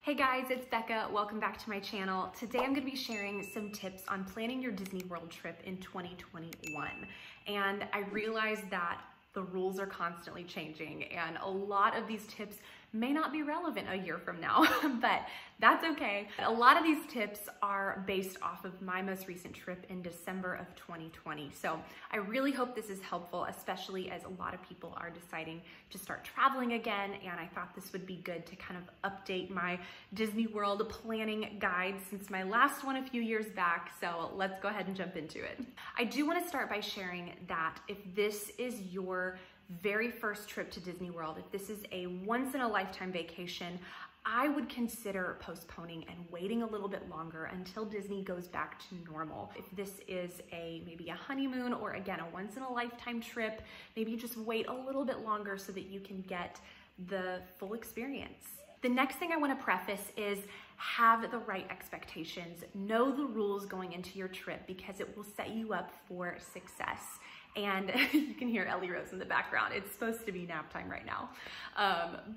Hey guys, it's Becca. Welcome back to my channel. Today I'm going to be sharing some tips on planning your Disney World trip in 2021. And I realize that the rules are constantly changing and a lot of these tips may not be relevant a year from now, but that's okay. A lot of these tips are based off of my most recent trip in December of 2020. So I really hope this is helpful, especially as a lot of people are deciding to start traveling again. And I thought this would be good to kind of update my Disney World planning guide since my last one a few years back. So let's go ahead and jump into it. I do want to start by sharing that if this is your very first trip to Disney World, if this is a once-in-a-lifetime vacation, I would consider postponing and waiting a little bit longer until Disney goes back to normal. If this is maybe a honeymoon or again, a once-in-a-lifetime trip, maybe just wait a little bit longer so that you can get the full experience. The next thing I want to preface is have the right expectations. Know the rules going into your trip because it will set you up for success. And you can hear Ellie Rose in the background. It's supposed to be nap time right now.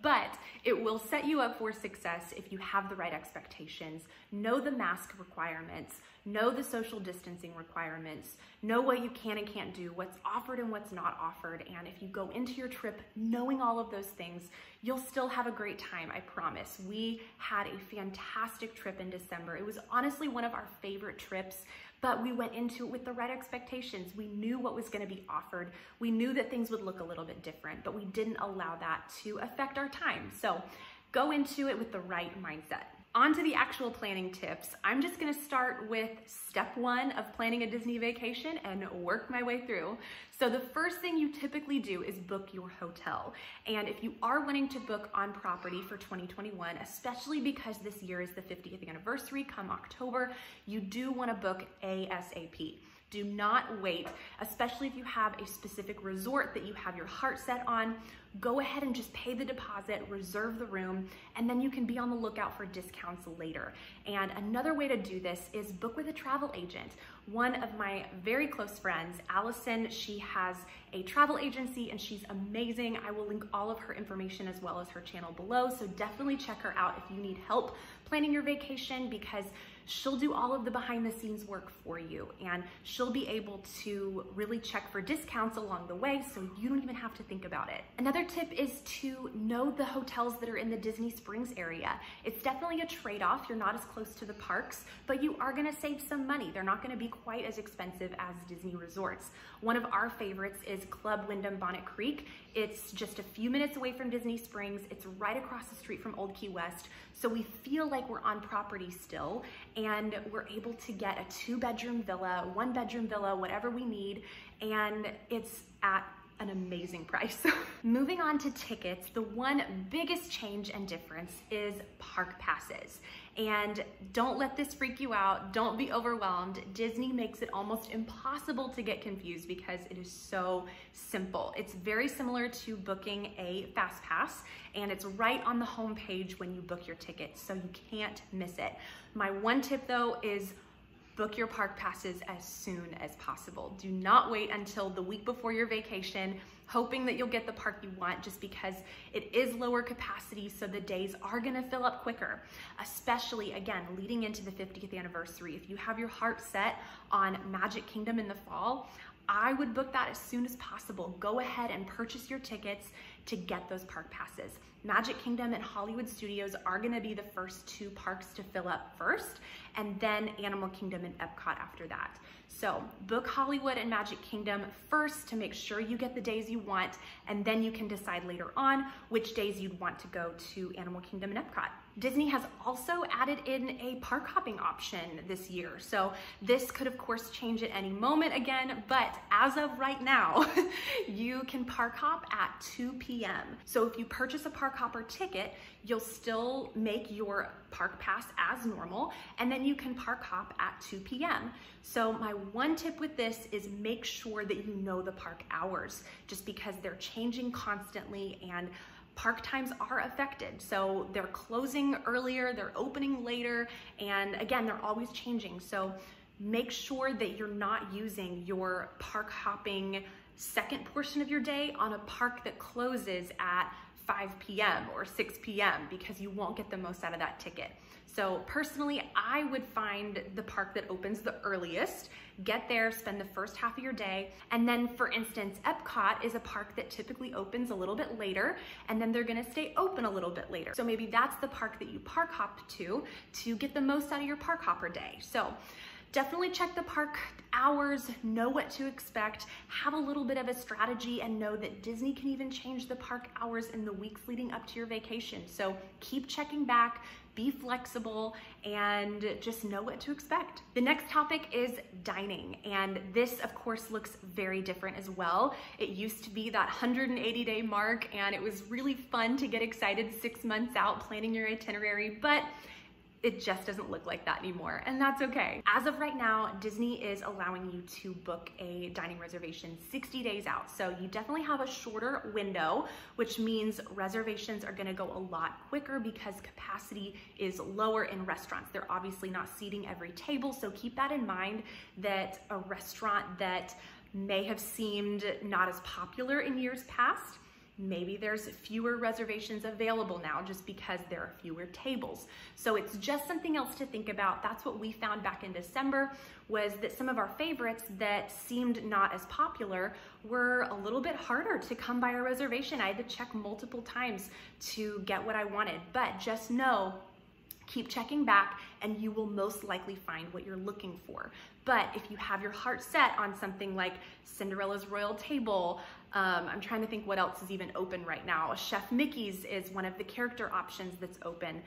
But it will set you up for success if you have the right expectations, know the mask requirements, know the social distancing requirements, know what you can and can't do, what's offered and what's not offered. And if you go into your trip knowing all of those things, you'll still have a great time, I promise. We had a fantastic trip in December. It was honestly one of our favorite trips, but we went into it with the right expectations. We knew what was going to be offered. We knew that things would look a little bit different, but we didn't allow that to affect our time. So go into it with the right mindset. On to the actual planning tips. I'm just gonna start with step one of planning a Disney vacation and work my way through. So the first thing you typically do is book your hotel. And if you are wanting to book on property for 2021, especially because this year is the 50th anniversary come October, you do wanna book ASAP. Do not wait, especially if you have a specific resort that you have your heart set on. Go ahead and just pay the deposit, reserve the room, and then you can be on the lookout for discounts later. And another way to do this is book with a travel agent. One of my very close friends, Allison, she has a travel agency and she's amazing. I will link all of her information as well as her channel below, so definitely check her out if you need help planning your vacation because she'll do all of the behind the scenes work for you and she'll be able to really check for discounts along the way so you don't even have to think about it. Another tip is to know the hotels that are in the Disney Springs area. It's definitely a trade-off. You're not as close to the parks, but you are gonna save some money. They're not gonna be quite as expensive as Disney resorts. One of our favorites is Club Wyndham Bonnet Creek. It's just a few minutes away from Disney Springs. It's right across the street from Old Key West. So we feel like we're on property still and we're able to get a 2-bedroom villa, 1-bedroom villa, whatever we need. And it's at an amazing price. Moving on to tickets, the one biggest change and difference is park passes. And don't let this freak you out. Don't be overwhelmed. Disney makes it almost impossible to get confused because it is so simple. It's very similar to booking a fast pass and it's right on the home page when you book your tickets, so you can't miss it. My one tip though is book your park passes as soon as possible. Do not wait until the week before your vacation, hoping that you'll get the park you want just because it is lower capacity, so the days are gonna fill up quicker, especially again, leading into the 50th anniversary. If you have your heart set on Magic Kingdom in the fall, I would book that as soon as possible. Go ahead and purchase your tickets to get those park passes. Magic Kingdom and Hollywood Studios are gonna be the first 2 parks to fill up first, and then Animal Kingdom and Epcot after that. So book Hollywood and Magic Kingdom first to make sure you get the days you want, and then you can decide later on which days you'd want to go to Animal Kingdom and Epcot. Disney has also added in a park hopping option this year. So this could of course change at any moment again, but as of right now, you can park hop at 2 p.m. So if you purchase a park hopper ticket, you'll still make your park pass as normal, and then you can park hop at 2 p.m. So my one tip with this is make sure that you know the park hours, just because they're changing constantly and park times are affected. So they're closing earlier, they're opening later, and again, they're always changing. So make sure that you're not using your park hopping second portion of your day on a park that closes at 5 p.m. or 6 p.m. because you won't get the most out of that ticket. So personally, I would find the park that opens the earliest, get there, spend the first half of your day. And then for instance, Epcot is a park that typically opens a little bit later, and then they're gonna stay open a little bit later. So maybe that's the park that you park hop to get the most out of your park hopper day. So definitely check the park hours, know what to expect, have a little bit of a strategy, and know that Disney can even change the park hours in the weeks leading up to your vacation. So keep checking back, be flexible, and just know what to expect. The next topic is dining, and this of course looks very different as well. It used to be that 180-day mark, and it was really fun to get excited 6 months out planning your itinerary, but it just doesn't look like that anymore, and that's okay. As of right now, Disney is allowing you to book a dining reservation 60 days out. So you definitely have a shorter window, which means reservations are gonna go a lot quicker because capacity is lower in restaurants. They're obviously not seating every table, so keep that in mind, that a restaurant that may have seemed not as popular in years past, maybe there's fewer reservations available now just because there are fewer tables. So it's just something else to think about. That's what we found back in December, was that some of our favorites that seemed not as popular were a little bit harder to come by a reservation. I had to check multiple times to get what I wanted, but just know, keep checking back and you will most likely find what you're looking for. But if you have your heart set on something like Cinderella's Royal Table, I'm trying to think what else is even open right now. Chef Mickey's is one of the character options that's open.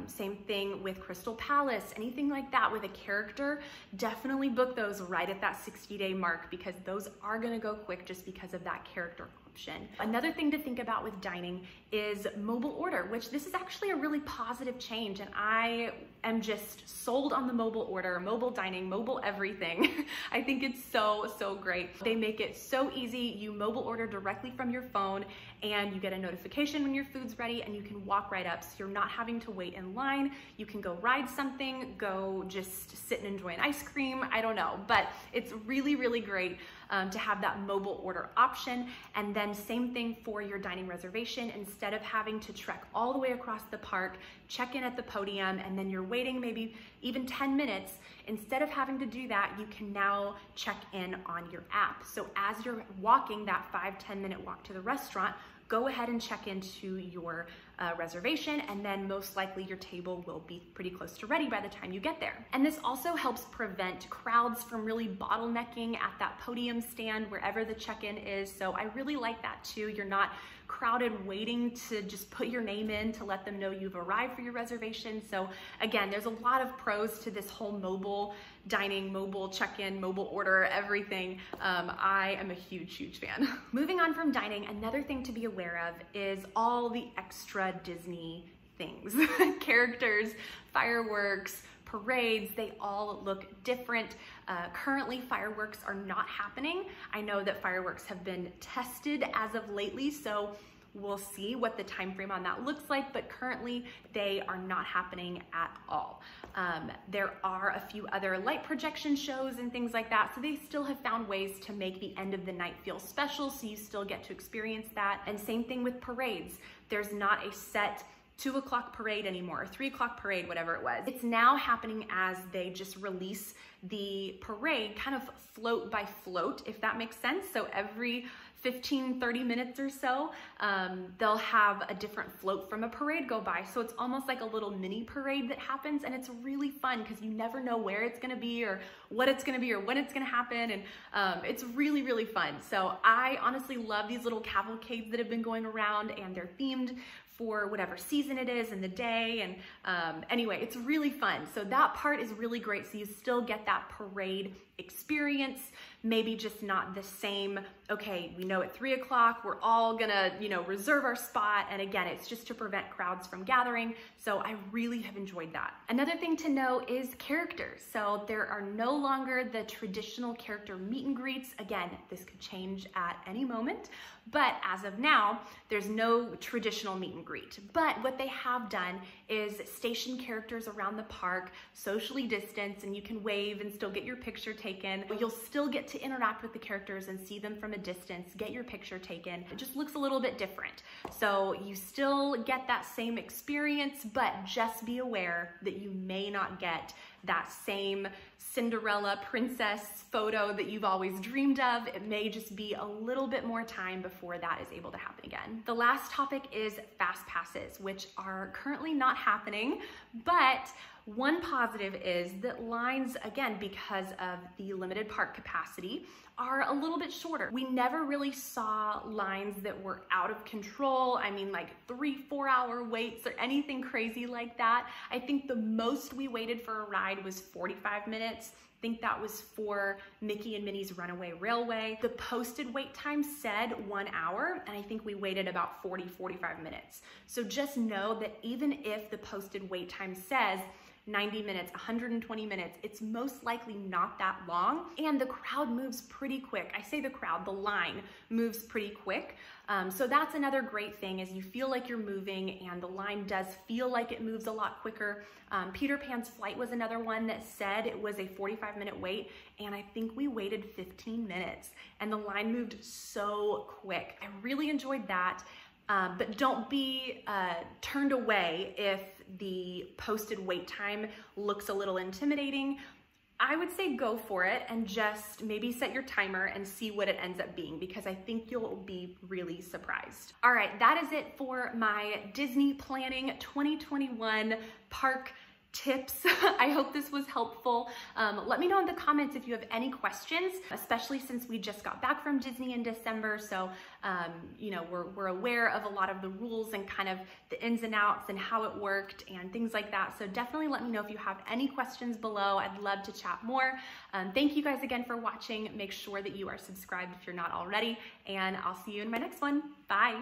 Same thing with Crystal Palace, anything like that with a character, definitely book those right at that 60-day mark because those are gonna go quick just because of that character option. Another thing to think about with dining is mobile order, which this is actually a really positive change, and I am just sold on the mobile order, mobile dining, mobile everything. I think it's so great. They make it so easy. You mobile order directly from your phone and you get a notification when your food's ready and you can walk right up, so you're not having to wait in line. You can go ride something, go just sit and enjoy an ice cream, I don't know, but it's really great to have that mobile order option. And then same thing for your dining reservation. Instead of having to trek all the way across the park, check in at the podium, and then you're waiting maybe even 10 minutes, instead of having to do that, you can now check in on your app. So as you're walking that 5-10 minute walk to the restaurant, go ahead and check into your reservation, and then most likely your table will be pretty close to ready by the time you get there. And this also helps prevent crowds from really bottlenecking at that podium stand wherever the check-in is. So I really like that too. You're not crowded waiting to just put your name in to let them know you've arrived for your reservation. So again, there's a lot of pros to this whole mobile dining, mobile check-in, mobile order, everything. I am a huge fan. Moving on from dining, another thing to be aware of is all the extra Disney things. Characters, fireworks, parades, they all look different. Currently, fireworks are not happening. I know that fireworks have been tested as of lately, so we'll see what the time frame on that looks like, but currently they are not happening at all. There are a few other light projection shows and things like that, so they still have found ways to make the end of the night feel special, so you still get to experience that. And same thing with parades. There's not a set 2 o'clock parade anymore, or 3 o'clock parade, whatever it was. It's now happening as they just release the parade kind of float by float, if that makes sense. So every 15-30 minutes or so, they'll have a different float from a parade go by. So it's almost like a little mini parade that happens, and it's really fun because you never know where it's gonna be or what it's gonna be or when it's gonna happen, and it's really fun. So I honestly love these little cavalcades that have been going around, and they're themed for whatever season it is and the day, and anyway, it's really fun. So that part is really great, so you still get that parade experience, maybe just not the same, okay, we know at 3 o'clock, we're all gonna, reserve our spot, and again, it's just to prevent crowds from gathering, so I really have enjoyed that. Another thing to know is characters. So there are no longer the traditional character meet and greets. Again, this could change at any moment, but as of now, there's no traditional meet and greet. But what they have done is station characters around the park, socially distanced, and you can wave and still get your picture taken. You'll still get to interact with the characters and see them from a distance, get your picture taken. It just looks a little bit different. So you still get that same experience, but just be aware that you may not get that same Cinderella princess photo that you've always dreamed of. It may just be a little bit more time before that is able to happen again. The last topic is fast passes, which are currently not happening, but one positive is that lines, again, because of the limited park capacity, are a little bit shorter. We never really saw lines that were out of control. I mean, like 3-4 hour waits or anything crazy like that. I think the most we waited for a ride was 45 minutes. I think that was for Mickey and Minnie's Runaway Railway. The posted wait time said 1 hour, and I think we waited about 40-45 minutes. So just know that even if the posted wait time says 90 minutes, 120 minutes, it's most likely not that long, and the crowd moves pretty quick. I say the crowd, the line moves pretty quick. So that's another great thing, is you feel like you're moving and the line does feel like it moves a lot quicker. Peter Pan's Flight was another one that said it was a 45-minute wait, and I think we waited 15 minutes and the line moved so quick. I really enjoyed that. But don't be turned away if the posted wait time looks a little intimidating. I would say go for it and just maybe set your timer and see what it ends up being, because I think you'll be really surprised. All right, that is it for my Disney Planning 2021 park tips. I hope this was helpful. Let me know in the comments if you have any questions, especially since we just got back from Disney in December. So, you know, we're aware of a lot of the rules and kind of the ins and outs and how it worked and things like that. So definitely let me know if you have any questions below. I'd love to chat more. Thank you guys again for watching. Make sure that you are subscribed if you're not already, and I'll see you in my next one. Bye.